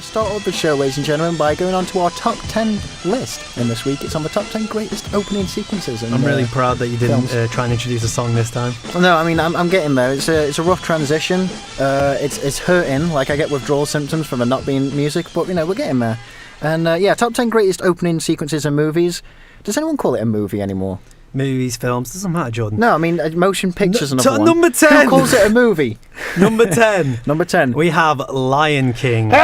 to start off the show, ladies and gentlemen, by going on to our top 10 list. And this week it's on the top 10 greatest opening sequences. I'm really proud that you didn't try and introduce a song this time. No, I mean, I'm getting there. It's a rough transition. It's hurting, like I get withdrawal symptoms from it not being music, but, you know, we're getting there. And, top 10 greatest opening sequences in movies. Does anyone call it a movie anymore? Movies, films, doesn't matter, Jordan. No, I mean, motion pictures another one. Number 10! Who calls it a movie? Number 10. Number 10. We have Lion King. Thing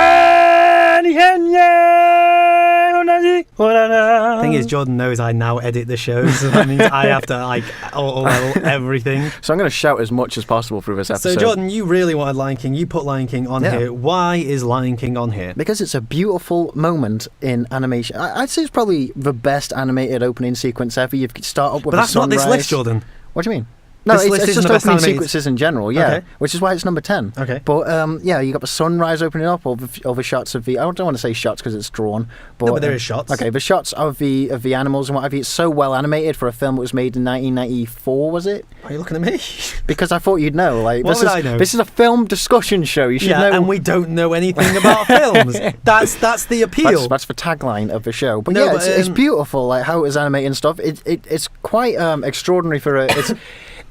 is, Jordan knows I now edit the shows, so that means I have to, everything. So I'm going to shout as much as possible through this episode. So, Jordan, you really wanted Lion King. You put Lion King on here. Why is Lion King on here? Because it's a beautiful moment in animation. I'd say it's probably the best animated opening sequence ever. You start up with a sunrise. But that's not this list, Jordan. What do you mean? No, it's just opening sequences in general, which is why it's number 10. Okay. But, you got the sunrise opening up, all the shots of the... I don't want to say shots because it's drawn. But there is shots. Okay, the shots of the animals and what have you. It's so well animated for a film that was made in 1994, was it? Are you looking at me? Because I thought you'd know. Like, what would I know? This is a film discussion show. You should know. And we don't know anything about films. That's the appeal. That's the tagline of the show. But it's beautiful, like how it was animated and stuff. It's quite extraordinary for a...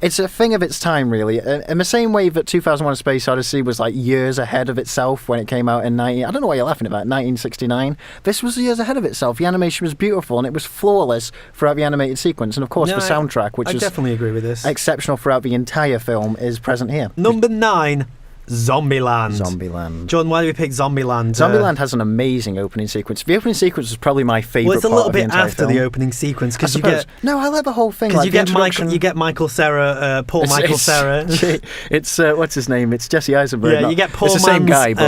It's a thing of its time, really. In the same way that 2001: A Space Odyssey was like years ahead of itself when it came out in I don't know why you're laughing about 1969. This was years ahead of itself. The animation was beautiful and it was flawless throughout the animated sequence. And of course, the soundtrack, which is definitely agree with this, exceptional throughout the entire film, is present here. Number 9. Zombieland. John, why do we pick Zombieland? Zombieland has an amazing opening sequence. The opening sequence is probably my favourite. Well, it's a little bit after the opening sequence because you get. No, I like the whole thing. Because you get Michael Cera, Michael Cera. It's what's his name? It's Jesse Eisenberg. Yeah, you get Paul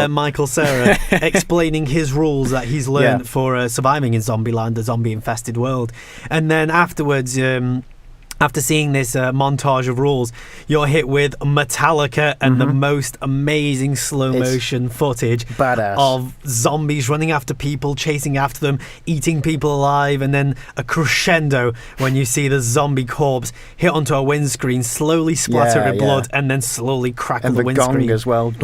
Michael Cera explaining his rules that he's learned for surviving in Zombieland, a zombie-infested world, and then afterwards. After seeing this montage of rules, you're hit with Metallica and the most amazing slow-motion footage of zombies running after people, chasing after them, eating people alive, and then a crescendo when you see the zombie corpse hit onto a windscreen, slowly splatter with blood, and then slowly crackle the windscreen. And the gong as well.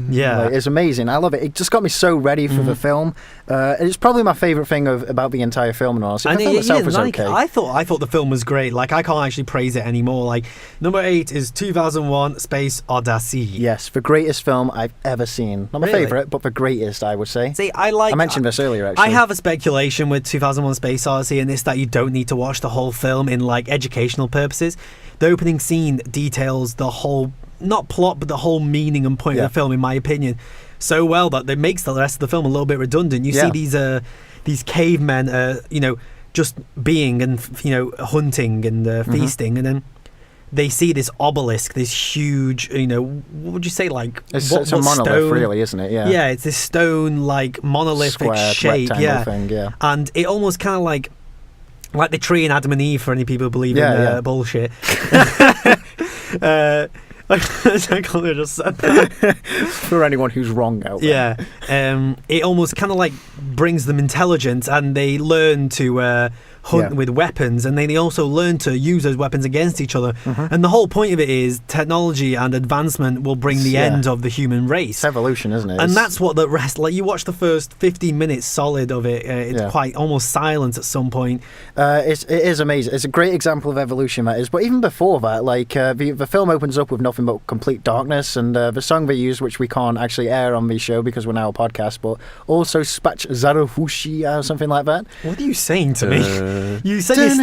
Yeah. It's amazing. I love it. It just got me so ready for the film. It's probably my favourite thing about the entire film, and honestly. The film itself was okay. I thought the film was great. Like, I can't actually praise it anymore. Like, number 8 is 2001: Space Odyssey. Yes, the greatest film I've ever seen. Not my favourite, but the greatest, I would say. See, I mentioned this earlier, actually. I have a speculation with 2001: Space Odyssey, and it's that you don't need to watch the whole film in like educational purposes. The opening scene details the whole, not plot, but the whole meaning and point of the film, in my opinion, so well that it makes the rest of the film a little bit redundant. You see these cavemen, just being and hunting and feasting, and then they see this obelisk, this huge, what would you say, like it's a monolith, stone? Really, isn't it? Yeah, it's this stone like monolithic shape, thing, and it almost kind of like the tree in Adam and Eve, for any people who believe in bullshit. I can't just said that. For anyone who's wrong out there. Yeah. It almost kind of like brings them intelligence, and they learn to hunt with weapons, and then they also learn to use those weapons against each other. And the whole point of it is technology and advancement will bring the end of the human race. It's evolution, isn't it? And that's what the rest, like, you watch the first 15 minutes solid of it, it's quite almost silent at some point. It is amazing. It's a great example of evolution, that is. But even before that, like, the film opens up with nothing but complete darkness, and the song they use, which we can't actually air on the show because we're now a podcast, but also Spach Zarahushi or something like that. What are you saying to me? You say this.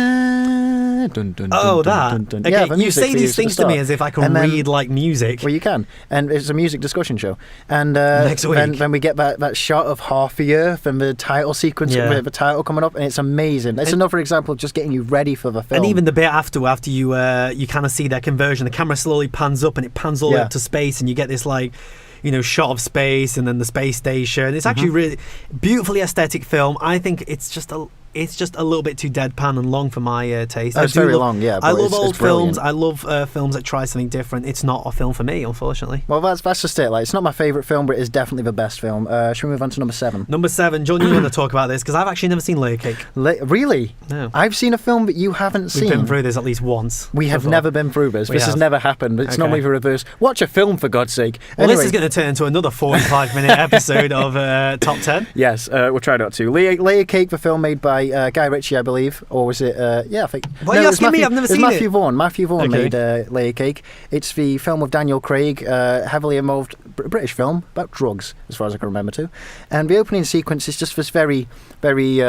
Okay, you say these things to me as if I can read like music. Well, you can, and it's a music discussion show. And next week, then we get that shot of half the Earth and the title sequence with the title coming up, and it's amazing. It's another example of just getting you ready for the film. And even the bit after you kind of see their conversion, the camera slowly pans up and it pans all the way up to space, and you get this like, shot of space and then the space station. It's actually really beautifully aesthetic film. I think it's just it's just a little bit too deadpan and long for my taste. It's very long, yeah. I love old films. I love films that try something different. It's not a film for me, unfortunately. Well, that's just it. Like, it's not my favourite film, but it is definitely the best film. Should we move on to number 7? Number 7, John, you want to talk about this because I've actually never seen Layer Cake. Really? No. I've seen a film that you haven't seen. We've been through this at least once. We have never been through this. This has never happened. It's normally the reverse. Watch a film, for God's sake. Well, anyway. This is going to turn into another 45-minute episode of Top 10. Yes, we'll try not to. Layer Cake, the film made by Guy Ritchie, I believe, or was it? Yeah, I think. Why are you asking me? I've never seen it. Matthew Vaughn made Layer Cake. It's the film with Daniel Craig, heavily involved British film about drugs, as far as I can remember too. And the opening sequence is just this very, very.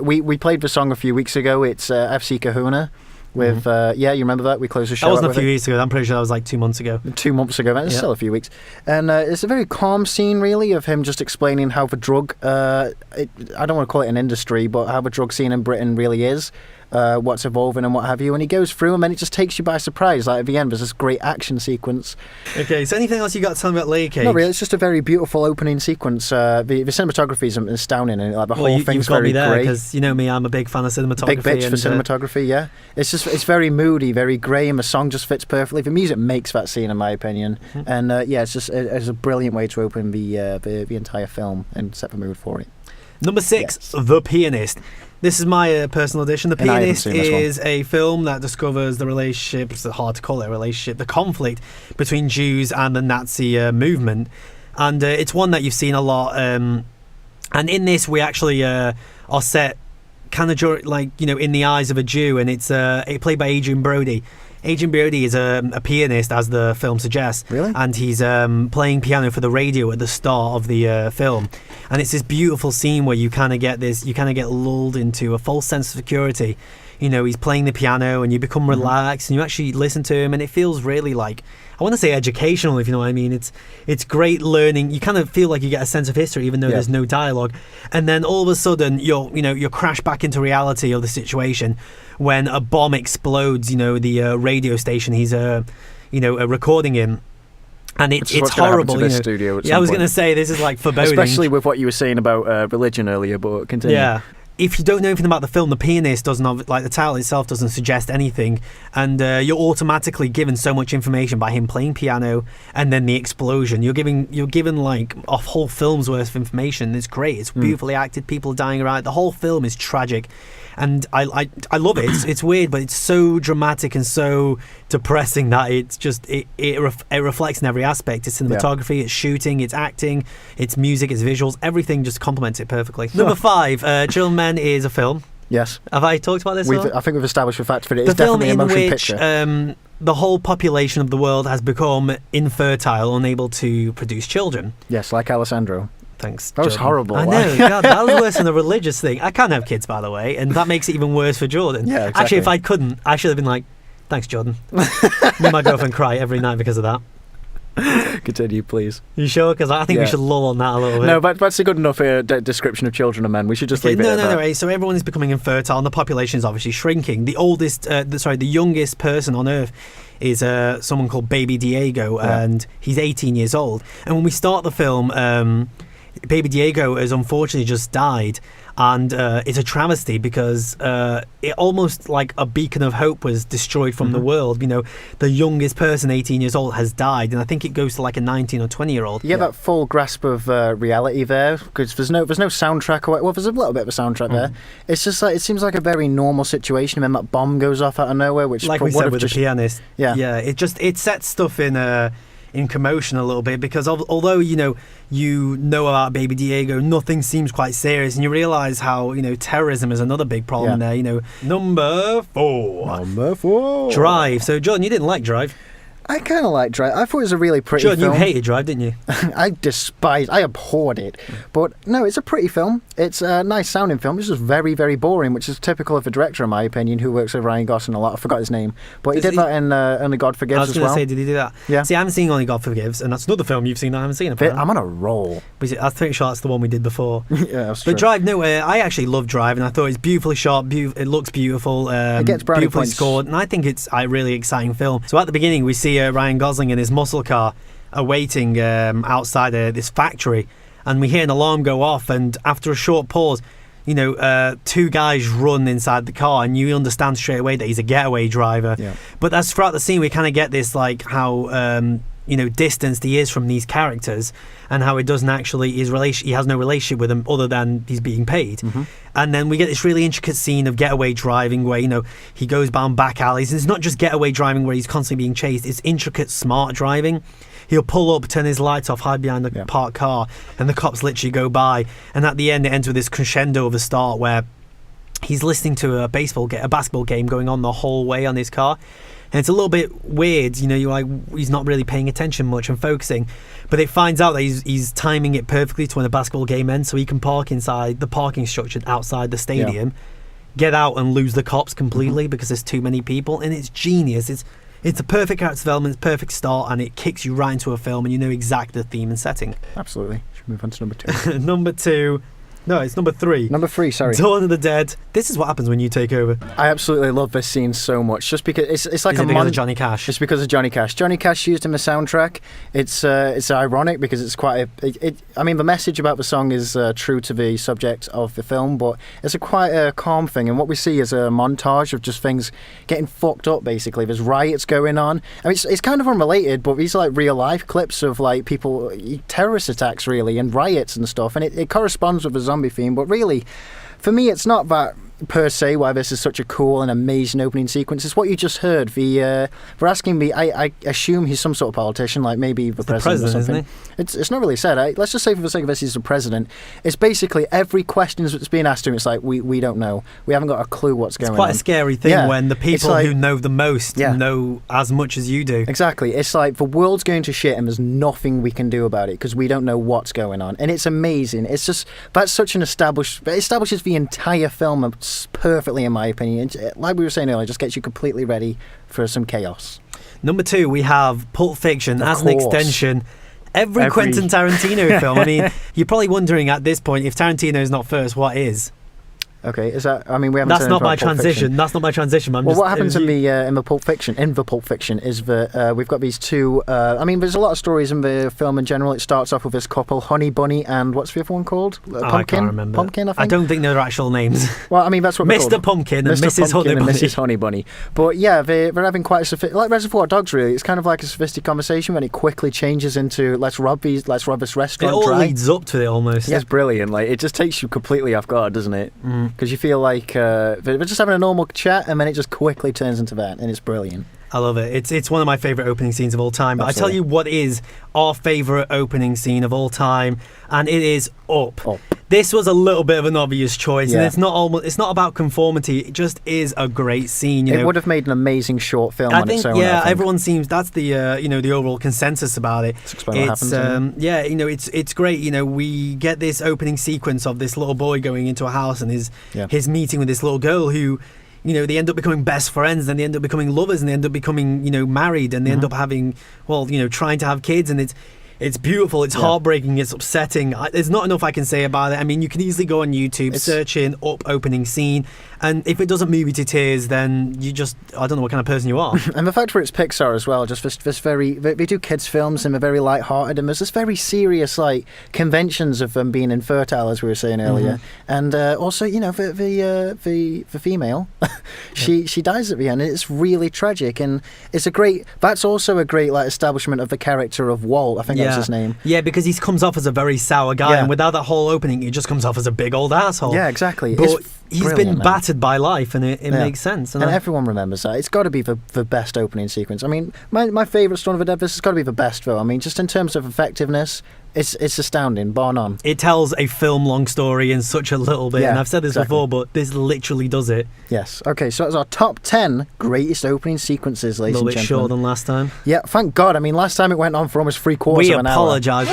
We played the song a few weeks ago. It's FC Kahuna. With you remember that? We closed the show. That wasn't a few weeks ago. I'm pretty sure that was like 2 months ago. 2 months ago. It's still a few weeks. And it's a very calm scene, really, of him just explaining how the drug. I don't want to call it an industry, but how the drug scene in Britain really is. What's evolving and what have you, and he goes through them and it just takes you by surprise. Like at the end there's this great action sequence. Okay, so anything else you got to tell me about Layer Cake? Not really, it's just a very beautiful opening sequence. The cinematography is astounding, and like the whole thing's very great. Because you know me, I'm a big fan of cinematography. Big bitch for cinematography, yeah. It's very moody, very grey, and the song just fits perfectly. The music makes that scene, in my opinion. And it's a brilliant way to open the entire film and set the mood for it. Number 6, The Pianist. This is my personal edition. The Pianist is a film that discovers the relationship, it's hard to call it a relationship, the conflict between Jews and the Nazi movement. And it's one that you've seen a lot. And in this, we actually are set kind of like, in the eyes of a Jew. And it's played by Adrian Brody. Adrian Brody is a pianist, as the film suggests. Really? And he's playing piano for the radio at the start of the film. And it's this beautiful scene where you kind of get lulled into a false sense of security. He's playing the piano and you become relaxed and you actually listen to him, and it feels really like, I want to say educational, if you know what I mean. It's great learning. You kind of feel like you get a sense of history even though there's no dialogue. And then all of a sudden you're crashed back into reality of the situation when a bomb explodes, the radio station he's recording in. And it's horrible. Studio I was going to say, this is like foreboding. Especially with what you were saying about religion earlier, but continue. Yeah. If you don't know anything about the film, The Pianist doesn't, like the title itself doesn't suggest anything, and you're automatically given so much information by him playing piano and then the explosion. You're given like a whole film's worth of information. It's great. It's beautifully acted. People dying around. The whole film is tragic, and I love it. It's weird, but it's so dramatic and so depressing that it's just it reflects in every aspect. It's cinematography, it's shooting, it's acting, it's music, it's visuals. Everything just complements it perfectly. Number 5, Children Men is a film. Yes. Have I talked about this? I think we've established the fact that it is definitely a motion picture. The whole population of the world has become infertile, unable to produce children. Yes, like Alessandro. Thanks, That was Jordan. horrible. I know, God, that was worse than a religious thing. I can't have kids, by the way, and that makes it even worse for Jordan. Yeah, exactly. Actually, if I couldn't, I should have been like, thanks, Jordan. Me and my girlfriend cry every night because of that. Continue, please. You sure? Because I think we should lull on that a little bit. No, but that's a good enough description of children and men. We should just leave it at that. No. So everyone is becoming infertile, and the population is obviously shrinking. The youngest person on Earth is someone called Baby Diego, and he's 18 years old. And when we start the film, Baby Diego has unfortunately just died, and it's a travesty because it almost like a beacon of hope was destroyed from the world. The youngest person, 18 years old, has died, and I think it goes to like a 19 or 20-year-old. You get that full grasp of reality there, because there's no soundtrack. Well, there's a little bit of a soundtrack there. It's just like, it seems like a very normal situation, and then that bomb goes off out of nowhere, which like we said with The Pianist. Yeah, it sets stuff in commotion a little bit, because although you know about Baby Diego, nothing seems quite serious, and you realise how terrorism is another big problem there. Number 4, Drive. So Jordan, you didn't like Drive. I kind of like Drive. I thought it was a really pretty film. You hated Drive, didn't you? I abhorred it. But no, it's a pretty film. It's a nice sounding film. It's just very, very boring, which is typical of the director, in my opinion, who works with Ryan Gosling a lot. I forgot his name. But he did that in Only God Forgives as well. I was going to say, did he do that? Yeah. See, I haven't seen Only God Forgives, and that's another film you've seen that I haven't seen. Apparently. I'm on a roll. I'm pretty sure that's the one we did before. Yeah, that's true. But Drive, I actually love Drive, and I thought it's beautifully shot, it looks beautiful, it gets brownie beautifully points. scored, and I think it's a really exciting film. So at the beginning, we see Ryan Gosling in his muscle car awaiting outside this factory, and we hear an alarm go off, and after a short pause, two guys run inside the car, and you understand straight away that he's a getaway driver. Yeah. But that's throughout the scene we kind of get this like how distanced he is from these characters, and how it doesn't actually he has no relationship with them other than he's being paid. Mm-hmm. And then we get this really intricate scene of getaway driving where he goes down back alleys. And it's not just getaway driving where he's constantly being chased, it's intricate smart driving. He'll pull up, turn his lights off, hide behind a parked car, and the cops literally go by. And at the end, it ends with this crescendo of a start where he's listening to a basketball game going on the whole way on his car. And it's a little bit weird, you're like, he's not really paying attention much and focusing. But it finds out that he's timing it perfectly to when the basketball game ends, so he can park inside the parking structure outside the stadium, get out and lose the cops completely because there's too many people. And it's genius. It's a perfect character development, it's a perfect start, and it kicks you right into a film, and you know exactly the theme and setting. Absolutely. Should we move on to number 2? Number 2. No, it's number 3. Number 3, sorry. Dawn of the Dead. This is what happens when you take over. I absolutely love this scene so much, just because it's like because of Johnny Cash? It's because of Johnny Cash. Johnny Cash used in the soundtrack. It's ironic because it's quite the message about the song is true to the subject of the film, but it's quite a calm thing. And what we see is a montage of just things getting fucked up. Basically, there's riots going on. I mean, it's kind of unrelated, but these are like real life clips of like people, terrorist attacks really, and riots and stuff, and it corresponds with the zombie theme. But really, for me, it's not that per se why this is such a cool and amazing opening sequence. It's what you just heard. They're asking me, I assume he's some sort of politician, like maybe the president or something. Isn't he? It's not really said. Let's just say for the sake of this, he's the president. It's basically every question that's being asked to him, it's like, we don't know. We haven't got a clue what's going on. It's quite a scary thing when the people who know the most know as much as you do. Exactly. It's like the world's going to shit and there's nothing we can do about it because we don't know what's going on. And it's amazing. It's just, that's such an it establishes the entire film perfectly, in my opinion. Like we were saying earlier, just gets you completely ready for some chaos. Number 2, we have Pulp Fiction as an extension. Every Quentin Tarantino film. I mean, you're probably wondering at this point, if Tarantino is not first, what is? Okay, is that? I mean, we haven't. That's not my transition. That's not my transition. What happens in the Pulp Fiction? In the Pulp Fiction is that we've got these two. I mean, there's a lot of stories in the film in general. It starts off with this couple, Honey Bunny, and what's the other one called? Pumpkin. I can't remember. Pumpkin. I think. I don't think they're actual names. Well, I mean, that's what Mr. Pumpkin and Mrs. Honey Bunny. Mrs. Honey Bunny. But yeah, they're having quite a like Reservoir Dogs. Really, it's kind of like a sophisticated conversation when it quickly changes into let's rob this restaurant. It all leads up to it almost. It's brilliant. Like it just takes you completely off guard, doesn't it? Because you feel like. They're just having a normal chat and then it just quickly turns into that, and it's brilliant. I love it. It's one of my favourite opening scenes of all time. But I tell you what is our favourite opening scene of all time, and it is Up. This was a little bit of an obvious choice, and it's not about conformity. It just is a great scene. It would have made an amazing short film on its own. Yeah, everyone seems that's the the overall consensus about it. Let's explain what happens. It's great. We get this opening sequence of this little boy going into a house and his meeting with this little girl who. They end up becoming best friends, and they end up becoming lovers, and they end up becoming, married, and they end up having, trying to have kids, and it's beautiful, it's heartbreaking, it's upsetting. There's not enough I can say about it. I mean, you can easily go on YouTube, search in Up opening scene, and if it doesn't move you to tears, then I don't know what kind of person you are. And the fact that it's Pixar as well, just this very, they do kids films and they're very light-hearted, and there's this very serious, like, conventions of them being infertile, as we were saying earlier. And also, the female, she dies at the end, and it's really tragic, and that's also a great, like, establishment of the character of Walt, I think that's his name. Yeah, because he comes off as a very sour guy, and without that whole opening, he just comes off as a big old asshole. Yeah, exactly. But he's been battered by life, and it makes sense. And everyone remembers that. It's got to be the best opening sequence. I mean, my favourite Dawn of the Dead, this has got to be the best, though. I mean, just in terms of effectiveness, it's astounding, bar none. It tells a film-long story in such a little bit, and I've said this before, but this literally does it. Yes. Okay, so that's our top 10 greatest opening sequences, ladies and gentlemen. A little bit shorter than last time. Yeah, thank God. I mean, last time it went on for almost 3/4 of an hour. We apologise.